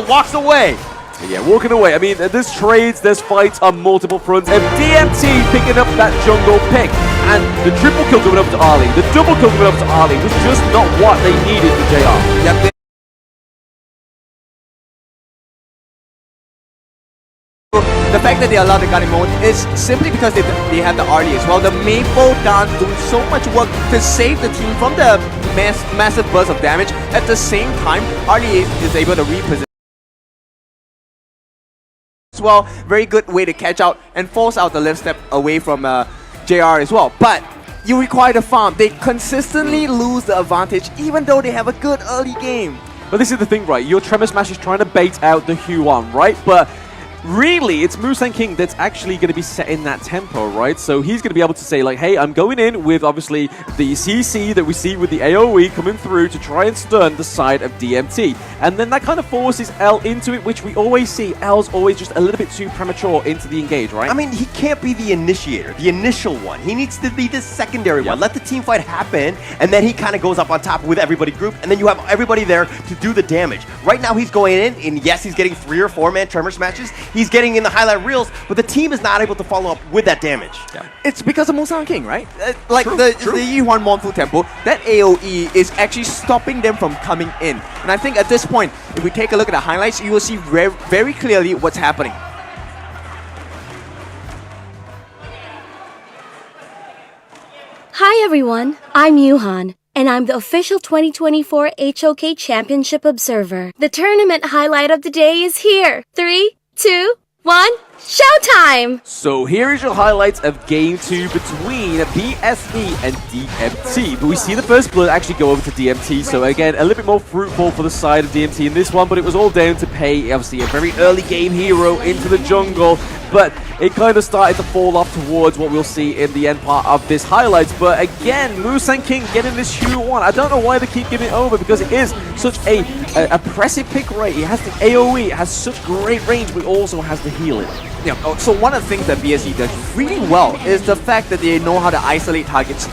walks away. Yeah, walking away. I mean, there's trades, there's fights on multiple fronts, and DMT picking up that jungle pick. And the triple kill coming up to Ali, the double kill coming up to Ali was just not what they needed for JR. Yep. The fact that they allowed the Guardian mode is simply because they have the RD as well. The Maple Dance doing so much work to save the team from the massive burst of damage. At the same time, RD is able to reposition as well. Very good way to catch out and force out the left step away from JR as well. But you require the farm. They consistently lose the advantage even though they have a good early game. But this is the thing, right? Your Tremor Smash is trying to bait out the Huan, right? But really, it's Musang King that's actually going to be setting that tempo, right? So he's going to be able to say, like, hey, I'm going in with, obviously, the CC that we see with the AoE coming through to try and stun the side of DMT. And then that kind of forces L into it, which we always see. L's always just a little bit too premature into the engage, right? I mean, he can't be the initiator, the initial one. He needs to be the secondary one. Let the team fight happen, and then he kind of goes up on top with everybody grouped, and then you have everybody there to do the damage. Right now, he's going in, and yes, he's getting 3 or 4-man Tremor Smashes. He's getting in the highlight reels, but the team is not able to follow up with that damage. Yeah. It's because of Musang King, right? Like True. the Yihuan Monfu Temple, that AoE is actually stopping them from coming in. And I think at this point, if we take a look at the highlights, you will see very clearly what's happening. Hi everyone, I'm Yuhan, and I'm the official 2024 HOK Championship Observer. The tournament highlight of the day is here. 3, 2, 1, showtime! So here is your highlights of Game 2 between BSE and DMT. But we see the first blood actually go over to DMT, so again, a little bit more fruitful for the side of DMT in this one, but it was all down to Pei, obviously a very early game hero into the jungle, but it kind of started to fall off towards what we'll see in the end part of this highlights. But again, Musang King getting this Huan. I don't know why they keep giving it over, because it is such a oppressive pick rate. It has the AoE, it has such great range, but it also has the healing. Yeah, so one of the things that BSE does really well is the fact that they know how to isolate targets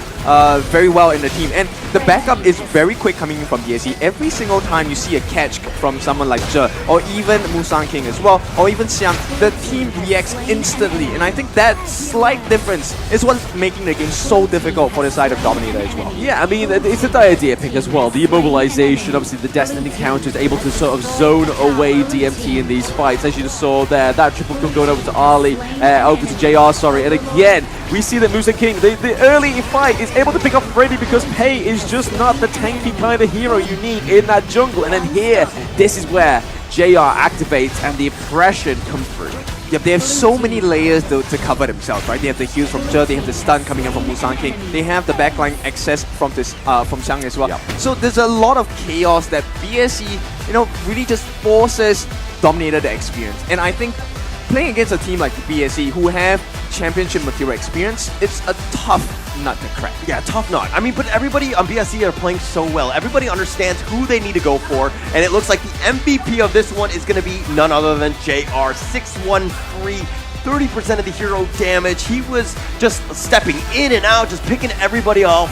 very well in the team. And the backup is very quick coming in from BSE. Every single time you see a catch from someone like Zhe, or even Musang King as well, or even Xiang, the team reacts instantly. And I think that slight difference is what's making the game so difficult for the side of Dominator as well. Yeah, I mean, it's a idea pick as well. The immobilization, obviously the Destined Encounters able to sort of zone away DMT in these fights. As you just saw there, that triple kill going over to Ali, over to JR, sorry. And again, we see that Musang King, the early fight, is able to pick off Freddy because Pei is just not the tanky kind of hero you need in that jungle. And then here, this is where JR activates and the oppression comes through. Yep, they have so many layers to cover themselves, right? They have the heals from Zhe, they have the stun coming in from Musang King, they have the backline access from this from Xiang as well. Yep. So there's a lot of chaos that BSE, really just forces Dominator to experience. And I think playing against a team like BSE who have championship material experience, it's a tough nut to crack. Yeah, tough nut. I mean, but everybody on BSE are playing so well. Everybody understands who they need to go for, and it looks like the MVP of this one is going to be none other than JR. 613, 30% of the hero damage. He was just stepping in and out, just picking everybody else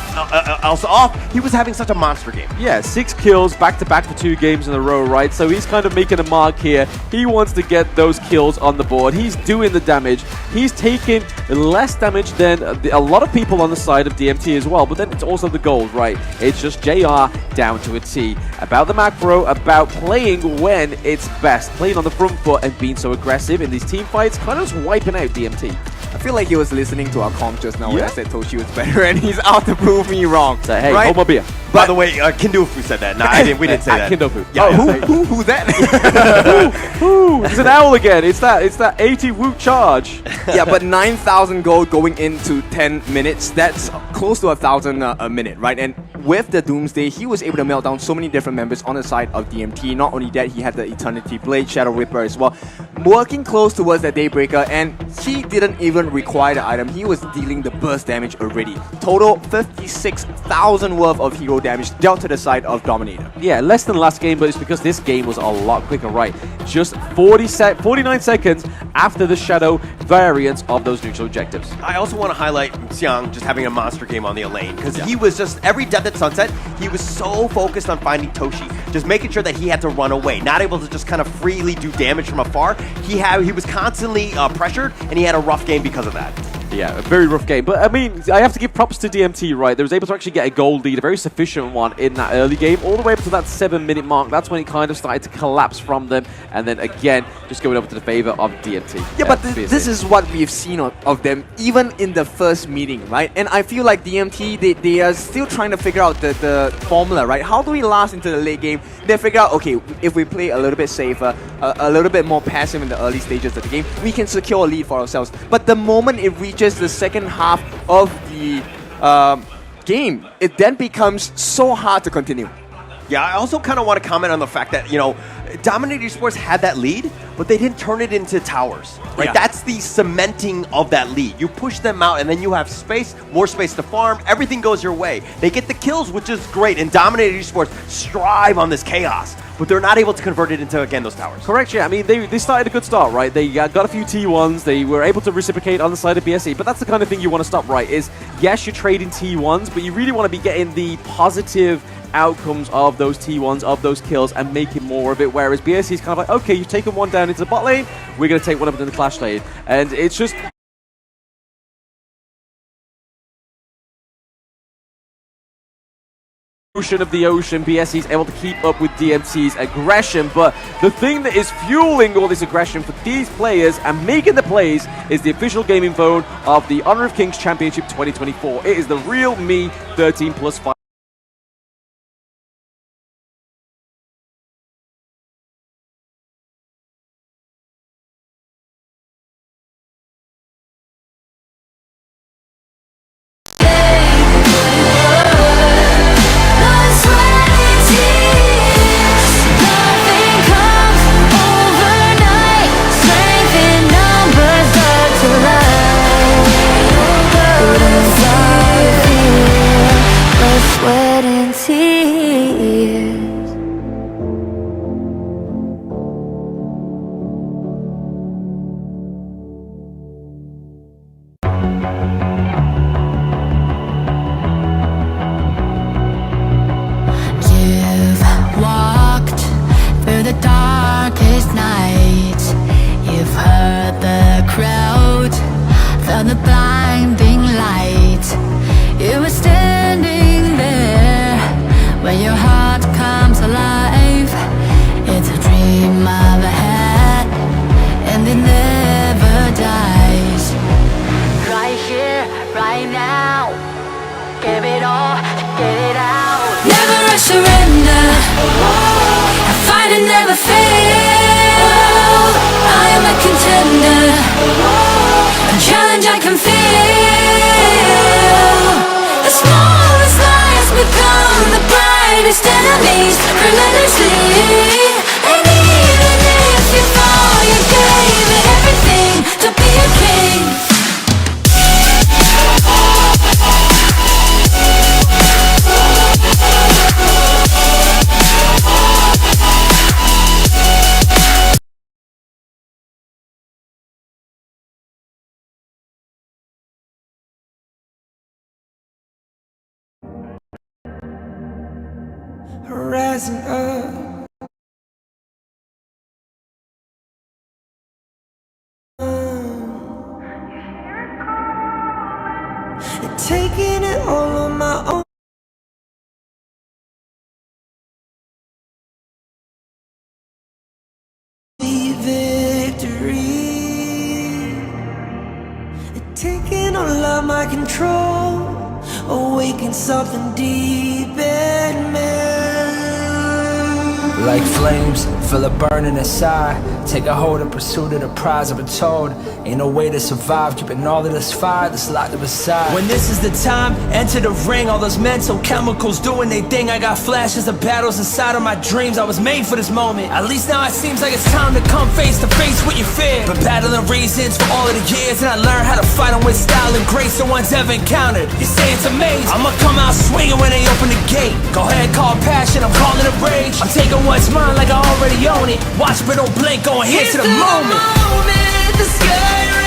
off. He was having such a monster game. Yeah, 6 kills back-to-back for 2 games in a row, right? So he's kind of making a mark here. He wants to get those kills on the board. He's doing the damage. He's taking less damage than a lot of people on the side of DMT as well, but then it's also the gold, right? It's just JR down to a T. About the macro, about playing when it's best. Playing on the front foot and being so aggressive in these team fights, kind of just wiping out DMT. I feel like he was listening to our comp just now when I said Toshi was better, and he's out to prove me wrong. So, hey, right? hold my beer. By the way, Kindofu said that. No, we didn't say that. Kindofu. Yeah, who's that? It's an owl again. It's that 80 woot charge. Yeah, but 9,000 gold going into 10 minutes, that's close to 1,000 a minute, right? And with the Doomsday, he was able to melt down so many different members on the side of DMT. Not only that, he had the Eternity Blade, Shadow Ripper as well, working close towards that Daybreaker, and he didn't even require the item. He was dealing the burst damage already. Total 56,000 worth of hero damage dealt to the side of Dominator. Yeah, less than last game, but it's because this game was a lot quicker, right? Just 49 seconds after the Shadow variant of those neutral objectives. I also want to highlight Xiang just having a monster game on the lane, because he was just, every death at Sunset, he was so focused on finding Toshi, just making sure that he had to run away, not able to just kind of freely do damage from afar. He was constantly pressured, and he had a rough game because of that. Yeah, a very rough game. But, I mean, I have to give props to DMT, right? They was able to actually get a gold lead, a very sufficient one in that early game, all the way up to that 7-minute mark. That's when it kind of started to collapse from them. And then, again, just going over to the favor of DMT. Yeah, but this is what we've seen of them, even in the first meeting, right? And I feel like DMT, they are still trying to figure out the formula, right? How do we last into the late game? They figure out, okay, if we play a little bit safer, a little bit more passive in the early stages of the game, we can secure a lead for ourselves. But the moment it reaches the second half of the game, it then becomes so hard to continue. Yeah, I also kind of want to comment on the fact that, you know, Dominator Esports had that lead, but they didn't turn it into towers, right? Yeah. That's the cementing of that lead. You push them out, and then you have space, more space to farm. Everything goes your way. They get the kills, which is great, and Dominator Esports strive on this chaos, but they're not able to convert it into, again, those towers. Correct, yeah. I mean, they started a good start, right? They got a few T1s. They were able to reciprocate on the side of BSE, but that's the kind of thing you want to stop, right? Is, yes, you're trading T1s, but you really want to be getting the positive outcomes of those T1s, of those kills, and making more of it, whereas BSE is kind of like, okay, you've taken one down into the bot lane, we're going to take one up into the Clash lane. And it's just... ocean of the ocean, BSE is able to keep up with DMT's aggression, but the thing that is fueling all this aggression for these players and making the plays is the official gaming phone of the Honor of Kings Championship 2024. It is the Realme 13+5. Rising up, taking it all on my own. Victory, taking all of my control, awaken something deep in me. Like flames, feel it burning inside. Take a hold in pursuit of the prize. I've been told ain't no way to survive, keeping all of this fire that's locked up inside. When this is the time, enter the ring. All those mental chemicals doing they thing. I got flashes of battles inside of my dreams. I was made for this moment. At least now it seems like it's time to come face to face with your fear. But battling reasons for all of the years, and I learned how to fight them with style and grace no one's ever encountered. You say it's amazing, I'ma come out swinging when they open the gate. Go ahead, call passion, I'm calling it rage. I'm taking what's mine like I already own it. Watch but don't blink, going here to the moment. The sky